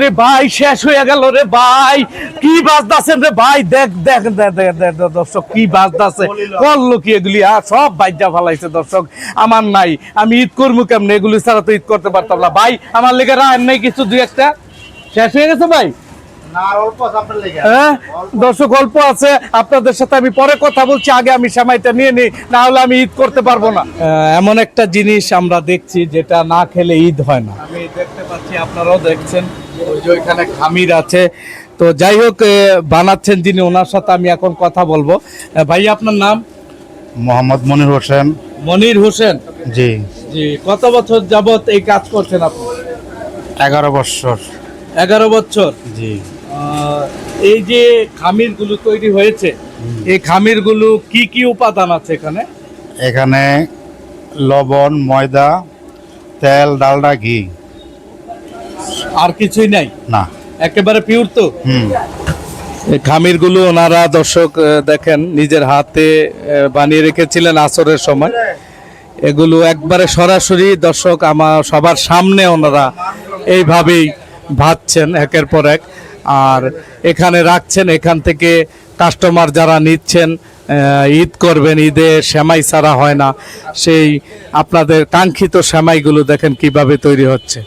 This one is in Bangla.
রে ভাই শেষ হয়ে গেল রে ভাই, কি বাজদাছেন রে ভাই, দেখ দেখ দেখ দেখ দেখ দর্শক কি বাজদাছে, করলো কি এগুলি সব বাইজা ফেলাইছে দর্শক। আমার নাই, আমি ঈদ করবো কেমনে, এগুলি ছাড়া তো ঈদ করতে পারতাম না ভাই। আমার লেগে রান নাই কিছু, দুই একটা শেষ হয়ে গেছে ভাই। হ্যাঁ দর্শক অল্প আছে, আপনাদের সাথে আমি পরে কথা বলছি, আগে আমি সেমাইটা নিয়ে নিই, না হলে আমি ঈদ করতে পারবো না। এমন একটা জিনিস আমরা দেখছি যেটা না খেলে ঈদ হয় না, আমি দেখতে পাচ্ছি, আপনারাও দেখছেন, ওই যে ওইখানে খামির আছে। তো যাই হোক, বানাচ্ছেন যিনি, ওনার সাথে আমি এখন কথা বলবো। ভাই আপনার নাম? মোহাম্মদ মনির হোসেন। মনির হোসেন। জি জি, কত বছর যাবত এই কাজ করছেন আপনি? 11 বছর। 11 বছর। জি। এই যে খামির গুলো তৈরি হয়েছে, এই খামির গুলো কি কি উপাদান আছে এখানে? এখানে লবণ, ময়দা, তেল, ডালডা, ঘি। আর কিছুই নাই? না, একেবারে পিওর তো। এই খামির গুলো ওনারা দর্শক দেখেন নিজের হাতে বানিয়ে রেখেছিলেন আসরের সময়। এগুলো একবারে সরাসরি দর্শক আমার সবার সামনে ওনারা এইভাবেই ভাজছেন একের পর এক, আর এখানে রাখছেন। এখান থেকে কাস্টমার যারা নিচ্ছেন, ঈদ করবেন, ঈদে সেমাই ছাড়া হয় না, সেই আপনাদের কাঙ্ক্ষিত সেমাইগুলো দেখেন কিভাবে তৈরি হচ্ছে।